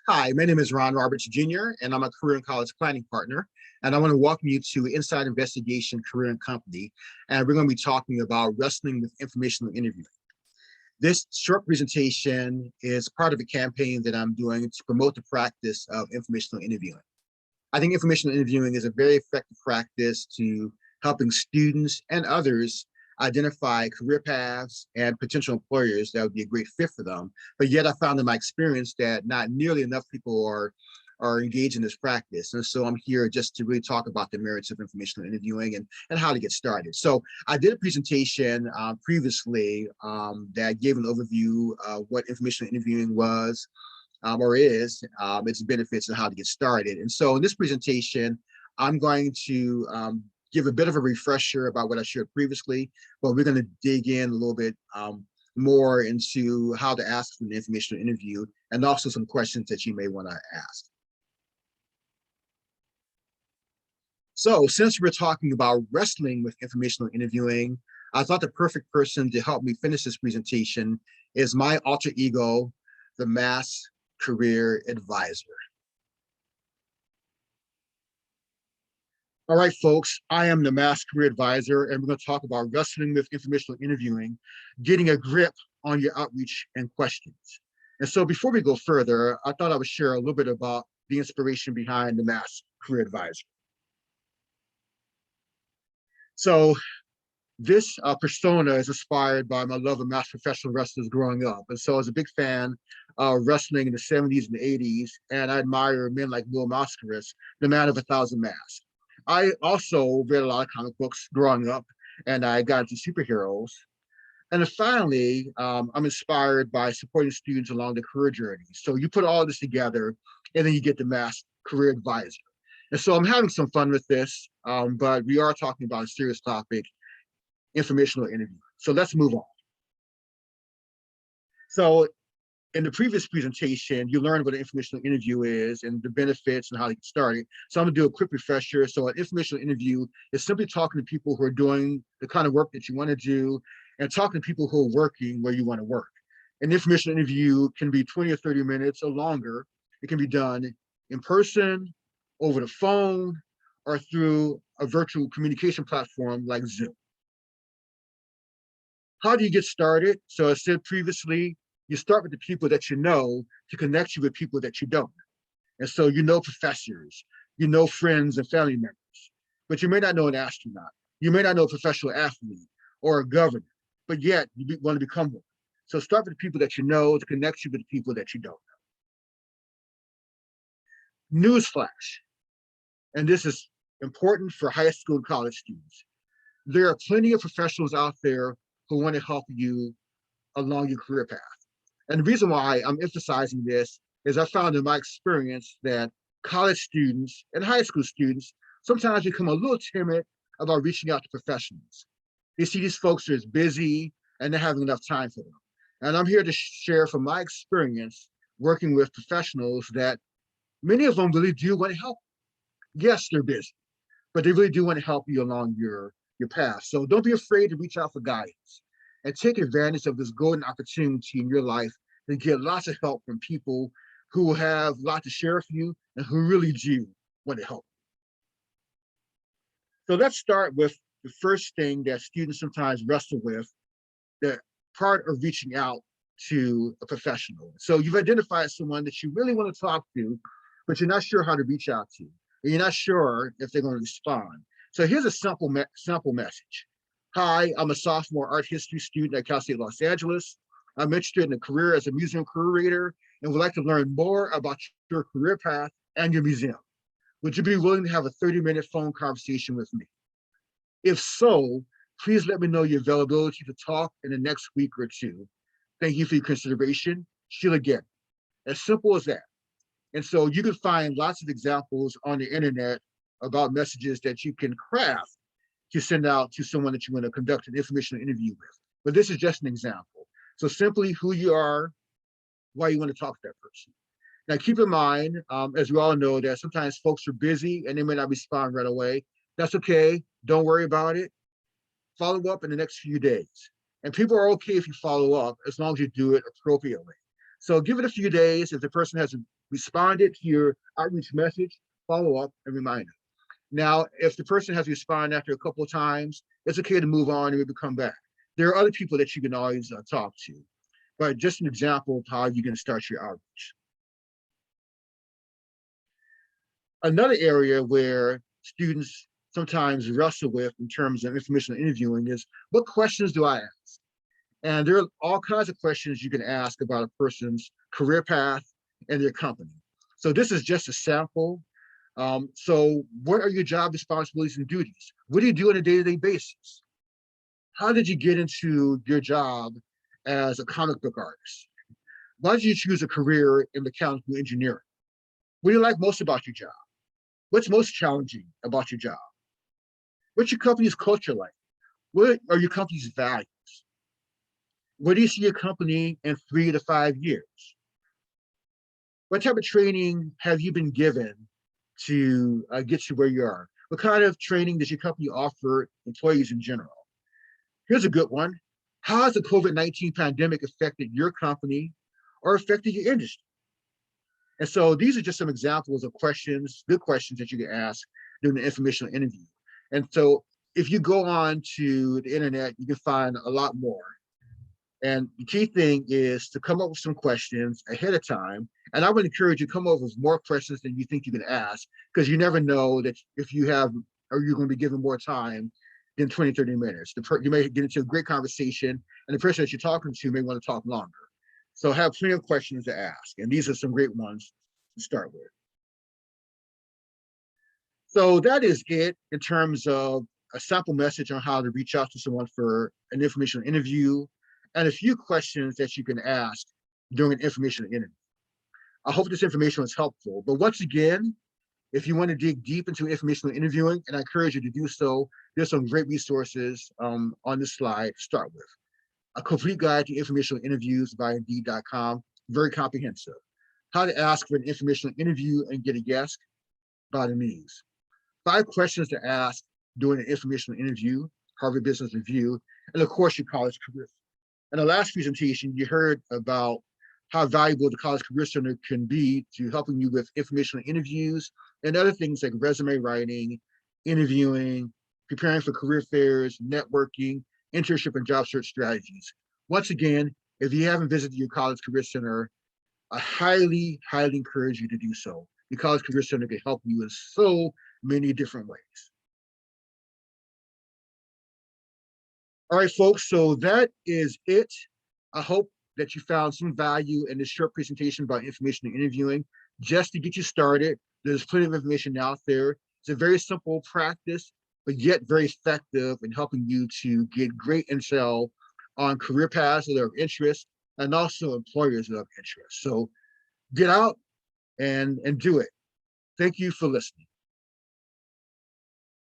Hi, my name is Ron Roberts Jr., and I'm a career and college planning partner. And I want to welcome you to Inside Investigation Career and Company. And we're going to be talking about wrestling with informational interviewing. This short presentation is part of a campaign that I'm doing to promote the practice of informational interviewing. I think informational interviewing is a very effective practice to helping students and others identify career paths and potential employers that would be a great fit for them. But yet I found in my experience that not nearly enough people are engaged in this practice. And so I'm here just to really talk about the merits of informational interviewing and how to get started. So I did a presentation previously that gave an overview of what informational interviewing was, or is, its benefits and how to get started. And so in this presentation, I'm going to give a bit of a refresher about what I shared previously, but we're going to dig in a little bit more into how to ask for an informational interview and also some questions that you may want to ask. So since we're talking about wrestling with informational interviewing, I thought the perfect person to help me finish this presentation is my alter ego, the Mass Career Advisor. All right, folks, I am the Mass Career Advisor, and we're going to talk about wrestling with informational interviewing, getting a grip on your outreach and questions. And so before we go further, I thought I would share a little bit about the inspiration behind the Mass Career Advisor. So this persona is inspired by my love of mass professional wrestlers growing up. And so I was a big fan of wrestling in the 70s and 80s, and I admire men like Will Mascaris, the man of 1,000 masks. I also read a lot of comic books growing up, and I got into superheroes. And then finally, I'm inspired by supporting students along the career journey. So you put all this together, and then you get the Mass Career Advisor. And so I'm having some fun with this, but we are talking about a serious topic, informational interview. So let's move on. So in the previous presentation, you learned what an informational interview is and the benefits and how to get started. So I'm gonna do a quick refresher. So an informational interview is simply talking to people who are doing the kind of work that you wanna do and talking to people who are working where you wanna work. An informational interview can be 20 or 30 minutes or longer. It can be done in person, over the phone, or through a virtual communication platform like Zoom. How do you get started? So as said previously, you start with the people that you know to connect you with people that you don't. And so you know professors, you know friends and family members, but you may not know an astronaut. You may not know a professional athlete or a governor, but yet you want to become one. So start with the people that you know to connect you with the people that you don't know. Newsflash, and this is important for high school and college students. There are plenty of professionals out there who want to help you along your career path. And the reason why I'm emphasizing this is I found in my experience that college students and high school students sometimes become a little timid about reaching out to professionals. They see these folks are as busy and they have enough time for them. And I'm here to share from my experience working with professionals that many of them really do want to help. Yes, they're busy, but they really do want to help you along your path. So don't be afraid to reach out for guidance and take advantage of this golden opportunity in your life to get lots of help from people who have a lot to share with you and who really do want to help. So let's start with the first thing that students sometimes wrestle with, the part of reaching out to a professional. So you've identified someone that you really want to talk to, but you're not sure how to reach out to, and you're not sure if they're going to respond. So here's a simple message. Hi, I'm a sophomore art history student at Cal State Los Angeles. I'm interested in a career as a museum curator and would like to learn more about your career path and your museum. Would you be willing to have a 30-minute phone conversation with me? If so, please let me know your availability to talk in the next week or two. Thank you for your consideration. Sheila again. As simple as that. And so you can find lots of examples on the internet about messages that you can craft to send out to someone that you want to conduct an informational interview with. But this is just an example. So simply who you are, why you want to talk to that person. Now keep in mind, as we all know, that sometimes folks are busy and they may not respond right away. That's okay. Don't worry about it. Follow up in the next few days. And people are okay if you follow up as long as you do it appropriately. So give it a few days. If the person hasn't responded to your outreach message, follow up and remind them. Now, if the person has responded after a couple of times, it's okay to move on and maybe come back. There are other people that you can always talk to, but just an example of how you can start your outreach. Another area where students sometimes wrestle with in terms of informational interviewing is, what questions do I ask? And there are all kinds of questions you can ask about a person's career path and their company. So this is just a sample. So what are your job responsibilities and duties? What do you do on a day-to-day basis? How did you get into your job as a comic book artist? Why did you choose a career in mechanical engineering? What do you like most about your job? What's most challenging about your job? What's your company's culture like? What are your company's values? Where do you see your company in 3 to 5 years? What type of training have you been given to get you where you are? What kind of training does your company offer employees in general? Here's a good one. How has the COVID-19 pandemic affected your company or affected your industry? And so these are just some examples of questions, good questions that you can ask during the informational interview. And so if you go on to the internet, you can find a lot more. And the key thing is to come up with some questions ahead of time. And I would encourage you to come up with more questions than you think you can ask, because you never know that if you have, or you're going to be given more time than 20, 30 minutes. You may get into a great conversation and the person that you're talking to may want to talk longer. So have plenty of questions to ask. And these are some great ones to start with. So that is it in terms of a sample message on how to reach out to someone for an informational interview and a few questions that you can ask during an informational interview. I hope this information was helpful. But once again, if you want to dig deep into informational interviewing, and I encourage you to do so, there's some great resources on this slide to start with. A complete guide to informational interviews by Indeed.com, very comprehensive. How to ask for an informational interview and get a yes by the means. 5 questions to ask during an informational interview, Harvard Business Review, and of course your college career. In the last presentation, you heard about how valuable the College Career Center can be to helping you with informational interviews and other things like resume writing, interviewing, preparing for career fairs, networking, internship and job search strategies. Once again, if you haven't visited your College Career Center, I highly, highly encourage you to do so. The College Career Center can help you in so many different ways. All right, folks, so that is it. I hope that you found some value in this short presentation about informational interviewing. Just to get you started, there's plenty of information out there. It's a very simple practice, but yet very effective in helping you to get great intel on career paths that are of interest and also employers that are of interest. So get out and do it. Thank you for listening.